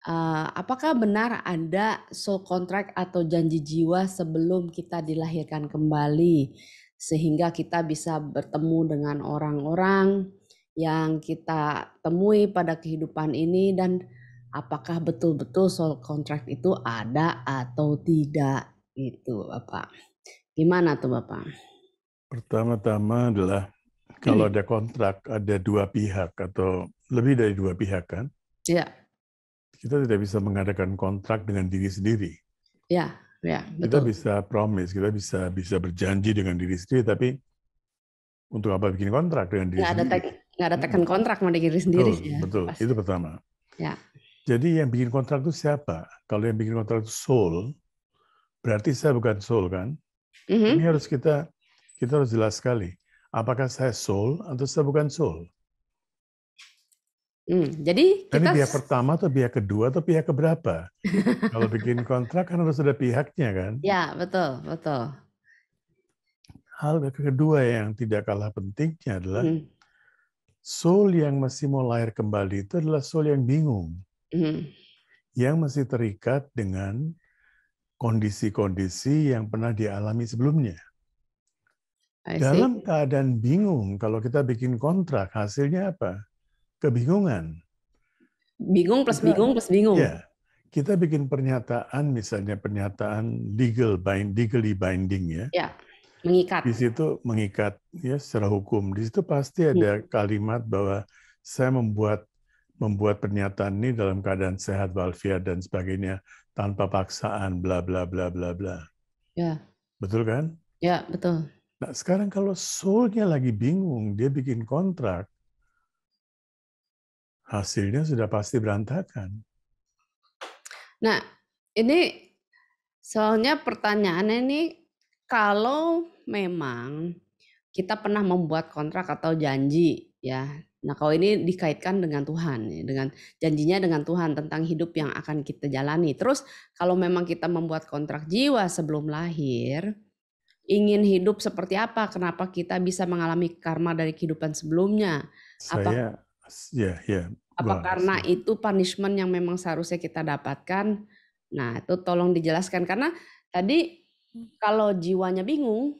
apakah benar ada soul contract atau janji jiwa sebelum kita dilahirkan kembali, sehingga kita bisa bertemu dengan orang-orang yang kita temui pada kehidupan ini, dan apakah betul-betul soul contract itu ada atau tidak? Itu Bapak. Gimana tuh Bapak? Pertama-tama adalah kalau ada kontrak, ada dua pihak atau lebih dari dua pihak kan, Ya, kita tidak bisa mengadakan kontrak dengan diri sendiri. ya, ya, Kita betul. bisa promise, kita bisa berjanji dengan diri sendiri, tapi untuk apa bikin kontrak dengan diri sendiri? Nggak ada tekan kontrak sama diri sendiri Betul, sih ya, betul. pasti. Itu pertama. Ya. Jadi yang bikin kontrak itu siapa? Kalau yang bikin kontrak itu soul, berarti saya bukan soul kan? Ini Mhm. harus kita harus jelas sekali. Apakah saya soul atau saya bukan soul? Jadi Ini kita pihak pertama atau pihak kedua atau pihak keberapa? Kalau bikin kontrak kan harus ada pihaknya kan? ya betul, betul. Hal kedua yang tidak kalah pentingnya adalah Mhm, soul yang masih mau lahir kembali itu adalah soul yang bingung, mhm. yang masih terikat dengan kondisi-kondisi yang pernah dialami sebelumnya. I see. Dalam keadaan bingung, kalau kita bikin kontrak, hasilnya apa? Kebingungan. Bingung plus Kita, bingung plus bingung. ya, kita bikin pernyataan, misalnya pernyataan legally binding ya. Ya, mengikat. Di situ mengikat ya secara hukum. Di situ pasti ada Mhm. kalimat bahwa saya membuat pernyataan ini dalam keadaan sehat walafiat dan sebagainya tanpa paksaan bla bla bla bla bla. Ya, Betul kan? ya betul. Nah, sekarang kalau soul-nya lagi bingung, dia bikin kontrak, hasilnya sudah pasti berantakan. Nah, ini soalnya pertanyaannya ini, kalau memang kita pernah membuat kontrak atau janji ya. Nah, kalau ini dikaitkan dengan Tuhan, ya, dengan janjinya dengan Tuhan tentang hidup yang akan kita jalani. Terus kalau memang kita membuat kontrak jiwa sebelum lahir, ingin hidup seperti apa? Kenapa kita bisa mengalami karma dari kehidupan sebelumnya? Apa Saya, ya, apa gua, karena itu punishment yang memang seharusnya kita dapatkan? Nah, itu tolong dijelaskan karena tadi kalau jiwanya bingung,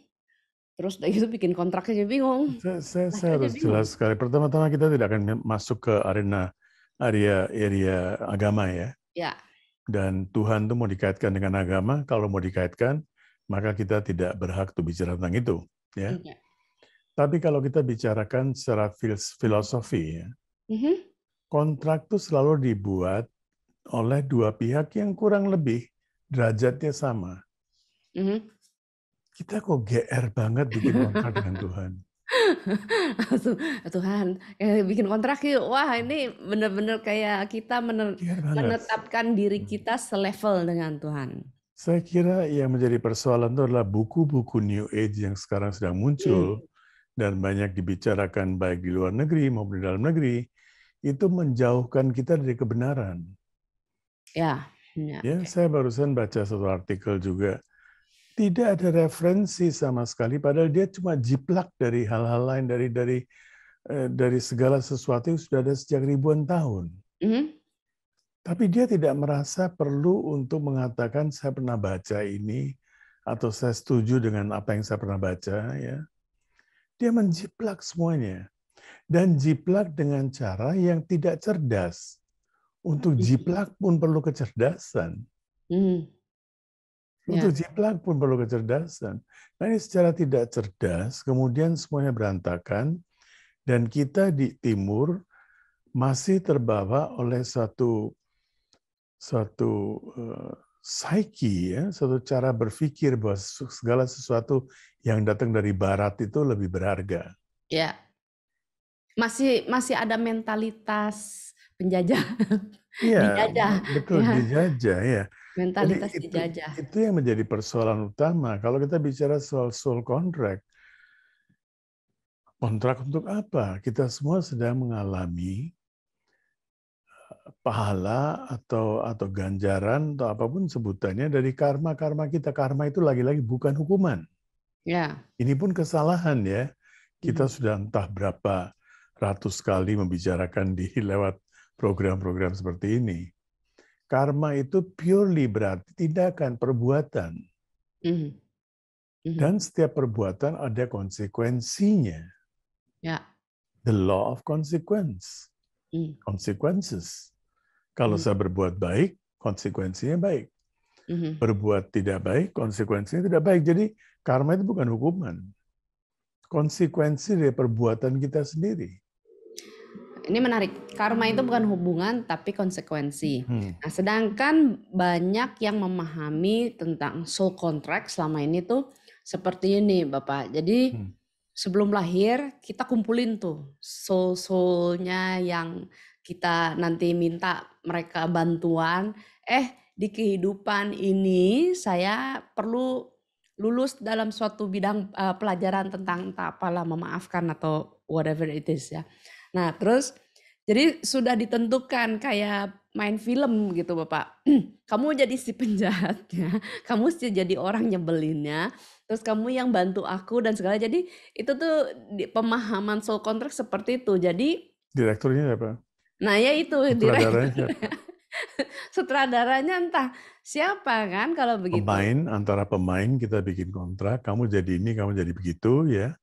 terus udah gitu bikin kontraknya bingung, saya lahirnya harus bingung. jelas sekali. Pertama-tama kita tidak akan masuk ke area agama ya. Ya, Dan Tuhan itu mau dikaitkan dengan agama, kalau mau dikaitkan, maka kita tidak berhak untuk bicara tentang itu. Ya. iya. Tapi kalau kita bicarakan secara filosofi, ya, Mhm, kontrak itu selalu dibuat oleh dua pihak yang kurang lebih derajatnya sama. mhm. Kita kok GR banget bikin kontrak dengan Tuhan. Langsung, Tuhan, bikin kontrak yuk. Wah, ini benar-benar kayak kita GR banget. menetapkan diri kita selevel dengan Tuhan. Saya kira yang menjadi persoalan itu adalah buku-buku New Age yang sekarang sedang Hmm, muncul dan banyak dibicarakan baik di luar negeri maupun di dalam negeri, itu menjauhkan kita dari kebenaran. ya, ya, Ya, oke. saya barusan baca satu artikel juga, tidak ada referensi sama sekali, padahal dia cuma jiplak dari hal-hal lain, dari segala sesuatu yang sudah ada sejak ribuan tahun. Mhm, Tapi dia tidak merasa perlu untuk mengatakan saya pernah baca ini atau saya setuju dengan apa yang saya pernah baca. Ya, dia menjiplak semuanya dan jiplak dengan cara yang tidak cerdas. Untuk jiplak pun perlu kecerdasan. mhm, Untuk ya, jiplak pun perlu kecerdasan. Nah ini secara tidak cerdas, kemudian semuanya berantakan, dan kita di timur masih terbawa oleh suatu psyche, ya, suatu cara berpikir bahwa segala sesuatu yang datang dari barat itu lebih berharga. ya. Masih ada mentalitas penjajah, Iya, dijajah, betul ya, dijajah ya. Jadi mentalitas itu dijajah. itu yang menjadi persoalan utama. Kalau kita bicara soal contract, kontrak untuk apa? Kita semua sedang mengalami pahala atau ganjaran atau apapun sebutannya dari karma kita. Karma itu lagi-lagi bukan hukuman. Ya, Ini pun kesalahan ya. Kita mhm, sudah entah berapa ratus kali membicarakan di lewat program-program seperti ini. Karma itu purely berarti tindakan, perbuatan. Dan setiap perbuatan ada konsekuensinya. Ya. The law of consequence. Consequences. Kalau saya berbuat baik, konsekuensinya baik. Berbuat tidak baik, konsekuensinya tidak baik. Jadi karma itu bukan hukuman. Konsekuensi dari perbuatan kita sendiri. Ini menarik. Karma itu bukan hubungan, tapi konsekuensi. Nah, sedangkan banyak yang memahami tentang soul contract selama ini tuh seperti ini, Bapak. Jadi sebelum lahir kita kumpulin tuh soul-soulnya yang kita nanti minta mereka bantuan. Di kehidupan ini saya perlu lulus dalam suatu bidang pelajaran tentang entah apalah, memaafkan atau whatever it is ya. Nah, terus jadi sudah ditentukan kayak main film gitu, Bapak. Kamu jadi si penjahatnya, kamu jadi orang nyebelinnya, terus kamu yang bantu aku dan segala. Jadi itu tuh pemahaman soul contract seperti itu. Jadi direkturnya siapa? Nah, ya itu Sutradaranya siapa? Sutradaranya entah siapa kan kalau begitu. Antara pemain kita bikin kontrak, kamu jadi ini, kamu jadi begitu ya.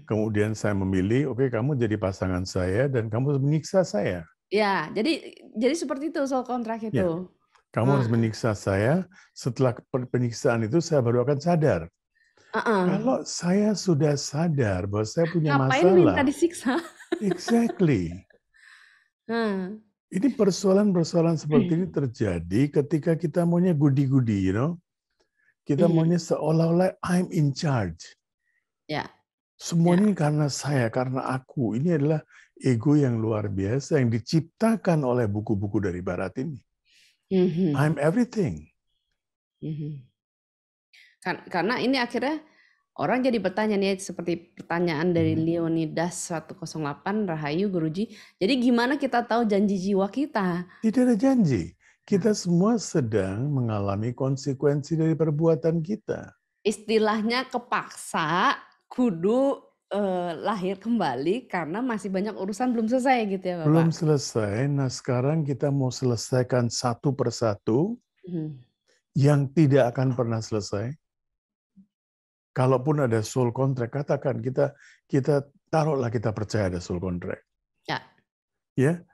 Kemudian saya memilih, oke, kamu jadi pasangan saya dan kamu menyiksa saya. Ya, jadi seperti itu soal kontrak itu. Ya. Kamu harus menyiksa saya, setelah penyiksaan itu saya baru akan sadar. Kalau saya sudah sadar bahwa saya punya ngapain masalah. minta disiksa? Exactly. Ini persoalan-persoalan seperti ini terjadi ketika kita maunya goody-goody, you know. Kita maunya seolah-olah I'm in charge. Ya. Semua ini karena saya, karena aku. Ini adalah ego yang luar biasa yang diciptakan oleh buku-buku dari Barat ini. I'm everything. Karena ini akhirnya orang jadi bertanya nih, seperti pertanyaan dari Leonidas 108, Rahayu Guruji. Jadi gimana kita tahu janji jiwa kita? Tidak ada janji. Kita semua sedang mengalami konsekuensi dari perbuatan kita. Istilahnya kepaksa, kudu lahir kembali karena masih banyak urusan belum selesai gitu ya, Bapak? Belum selesai. Nah, sekarang kita mau selesaikan satu persatu yang tidak akan pernah selesai. Kalaupun ada soul contract, katakan kita taruhlah kita percaya ada soul contract. Ya.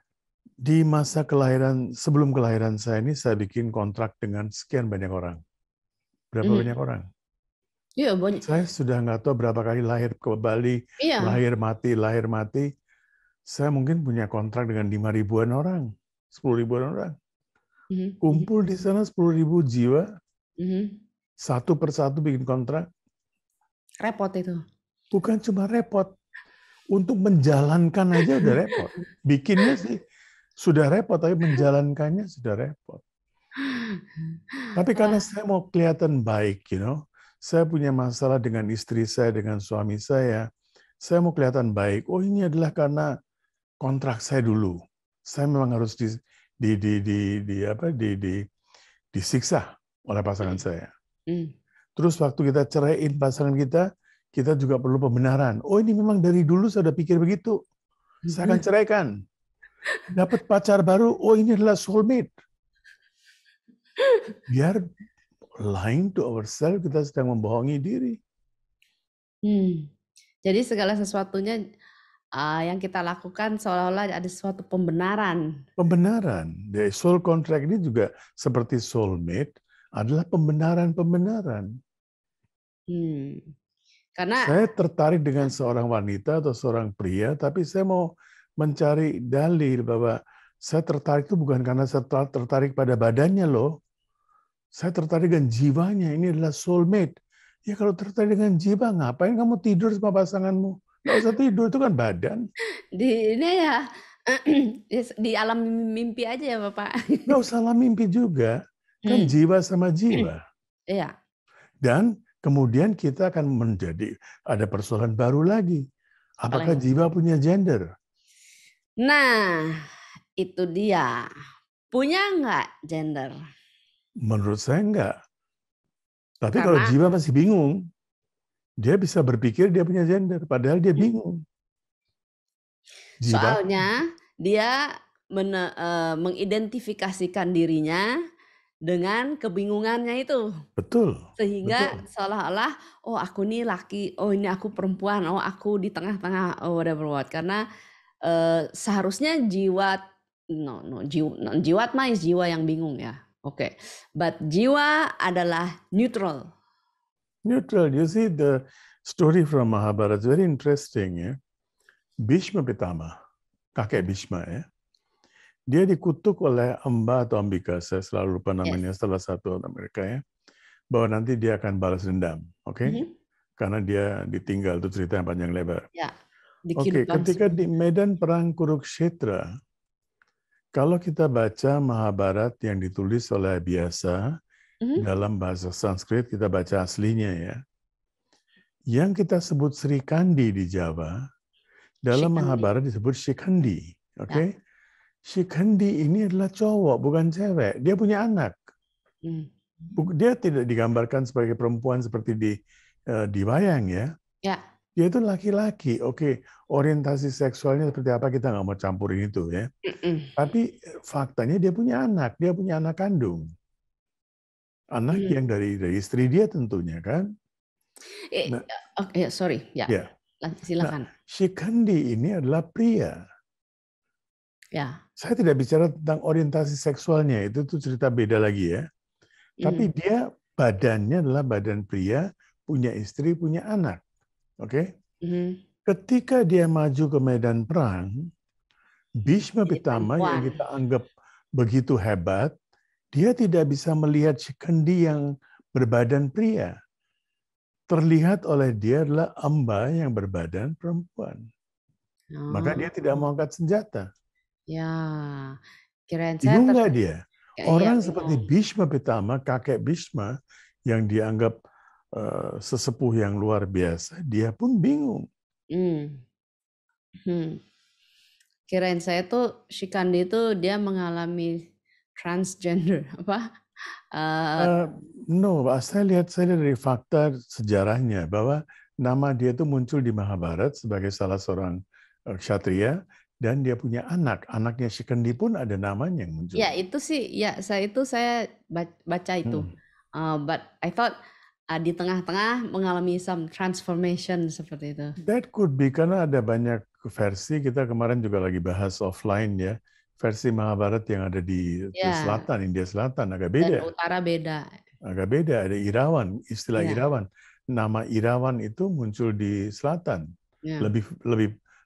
Di masa kelahiran, sebelum kelahiran saya ini, saya bikin kontrak dengan sekian banyak orang. Berapa banyak orang? Iya, banyak. Saya sudah nggak tahu berapa kali lahir ke Bali, lahir mati. Saya mungkin punya kontrak dengan 5.000-an orang, 10.000-an orang. Kumpul di sana 10.000 jiwa, satu persatu bikin kontrak. Repot itu. Bukan cuma repot, untuk menjalankan aja udah repot. Bikinnya sih sudah repot, tapi menjalankannya sudah repot. Tapi karena saya mau kelihatan baik, you know, saya punya masalah dengan istri saya, dengan suami saya mau kelihatan baik. Oh, ini adalah karena kontrak saya dulu. Saya memang harus disiksa oleh pasangan saya. Terus waktu kita ceraiin pasangan kita juga perlu pembenaran. Oh, ini memang dari dulu saya udah pikir begitu. Saya akan ceraikan. Dapat pacar baru, oh ini adalah soulmate. Biar lying to ourselves, kita sedang membohongi diri. Jadi segala sesuatunya yang kita lakukan seolah-olah ada suatu pembenaran. Pembenaran. Dari soul contract ini juga seperti soulmate adalah pembenaran-pembenaran. Karena saya tertarik dengan seorang wanita atau seorang pria, tapi saya mau mencari dalil bahwa saya tertarik itu bukan karena saya tertarik pada badannya loh. Saya tertarik dengan jiwanya. Ini adalah soulmate. Ya kalau tertarik dengan jiwa, ngapain kamu tidur sama pasanganmu? Nggak usah tidur, itu kan badan. Ini ya di alam mimpi aja ya Bapak. Nggak usah alam mimpi juga. Kan jiwa sama jiwa. Iya. Dan kemudian kita akan ada persoalan baru lagi. Apakah jiwa punya gender? Nah, itu dia. Punya nggak gender? Menurut saya enggak. Tapi kalau jiwa masih bingung, dia bisa berpikir dia punya gender, padahal dia bingung. Soalnya dia mengidentifikasikan dirinya dengan kebingungannya itu. Betul, Sehingga betul. seolah-olah, oh aku nih laki, oh ini aku perempuan, oh aku di tengah-tengah, oh whatever what. Karena seharusnya jiwat, jiwatma is jiwa yang bingung ya. Oke, but jiwa adalah neutral. Neutral. You see the story from Mahabharata is very interesting ya. Bhishma Pitama, kakek Bhishma ya. Dia dikutuk oleh Amba atau Ambika, saya selalu lupa namanya, Yes. salah satu mereka ya, bahwa nanti dia akan balas dendam, oke? Karena dia ditinggal, itu cerita yang panjang lebar. Ya, di Oke, kehidupan ketika di medan perang Kurukshetra, kalau kita baca Mahabharata yang ditulis oleh Vyasa dalam bahasa Sanskrit, kita baca aslinya ya. Yang kita sebut Sri Kandi di Jawa, dalam Shikhandi. Mahabharata disebut Shikhandi, oke? Shikhandi ini adalah cowok, bukan cewek. Dia punya anak. Dia tidak digambarkan sebagai perempuan seperti di wayang ya. Ya. Dia itu laki-laki. Oke, orientasi seksualnya seperti apa kita nggak mau campurin itu ya. Tapi faktanya dia punya anak kandung. Anak yang dari istri dia tentunya kan. Oke, sorry. Ya. Silakan. Nah, Shikhandi ini adalah pria. Ya. Saya tidak bicara tentang orientasi seksualnya, itu tuh cerita beda lagi ya. Tapi dia badannya adalah badan pria, punya istri, punya anak. Oke? Ketika dia maju ke medan perang, Bhishma Pitama yang kita anggap begitu hebat, dia tidak bisa melihat Shikhandi yang berbadan pria. Terlihat oleh dia adalah Amba yang berbadan perempuan. Maka dia tidak mau angkat senjata. Ya, kirain Bingung saya nggak dia? Orang seperti Bhishma Pitama, kakek Bhishma, yang dianggap sesepuh yang luar biasa, dia pun bingung. Kirain saya tuh Shikhandi itu dia mengalami transgender apa? No, saya lihat dari fakta sejarahnya bahwa nama dia itu muncul di Mahabharata sebagai salah seorang ksatria dan dia punya anak. Anaknya Shikhandi pun ada namanya yang muncul. Ya itu sih, ya saya baca itu. But I thought di tengah-tengah mengalami some transformation seperti itu. That could be karena ada banyak versi. Kita kemarin juga lagi bahas offline ya. Versi Mahabharata yang ada di selatan, India Selatan agak beda. Dan utara beda. Agak beda, ada Irawan, istilah Irawan. Nama Irawan itu muncul di selatan.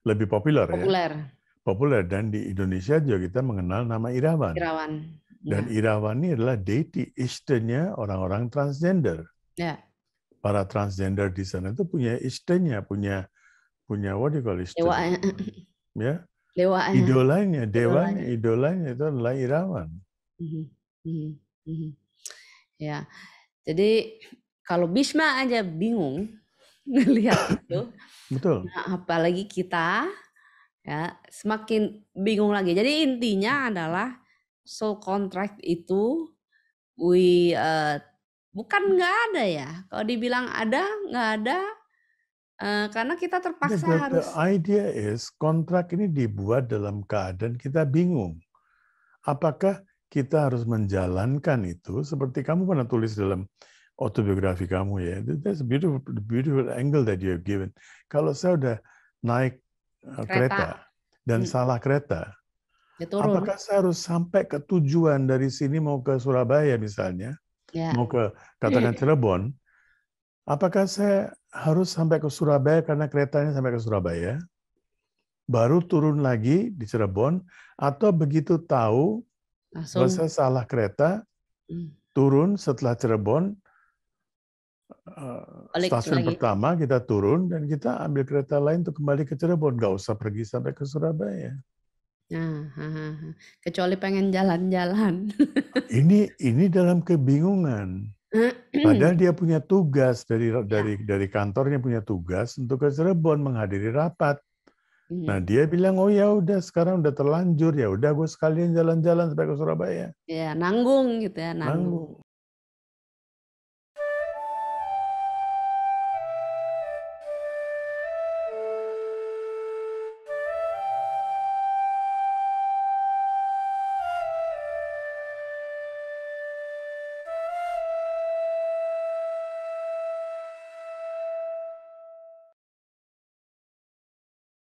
Lebih populer ya. Populer, dan di Indonesia juga kita mengenal nama Irawan. Dan Irawan ini adalah deity, istenya orang-orang transgender. Para transgender di sana itu punya istenya, punya what do you call istenya? Ya. Idolanya itu adalah Irawan. Ya. Jadi kalau Bhishma aja bingung ngelihat itu. Betul. Nah, apalagi kita ya semakin bingung lagi. Jadi intinya adalah soul contract itu bukan nggak ada ya. Kalau dibilang ada, nggak ada. Karena kita terpaksa harus. The idea is kontrak ini dibuat dalam keadaan kita bingung. Apakah kita harus menjalankan itu seperti kamu pernah tulis dalam autobiografi kamu ya. That's a beautiful angle that you have given. Kalau saya udah naik kereta dan salah kereta, apakah saya harus sampai ke tujuan dari sini mau ke Surabaya misalnya, mau ke katakan Cirebon, apakah saya harus sampai ke Surabaya karena keretanya sampai ke Surabaya, baru turun lagi di Cirebon, atau begitu tahu kalau saya salah kereta, turun setelah Cirebon, stasiun pertama kita turun dan kita ambil kereta lain untuk kembali ke Cirebon, nggak usah pergi sampai ke Surabaya. Kecuali pengen jalan-jalan. Ini dalam kebingungan. Padahal dia punya tugas dari kantornya punya tugas untuk ke Cirebon menghadiri rapat. Nah dia bilang, oh ya udah sekarang udah terlanjur, ya udah gue sekalian jalan-jalan sampai ke Surabaya. Ya nanggung gitu ya, nanggung.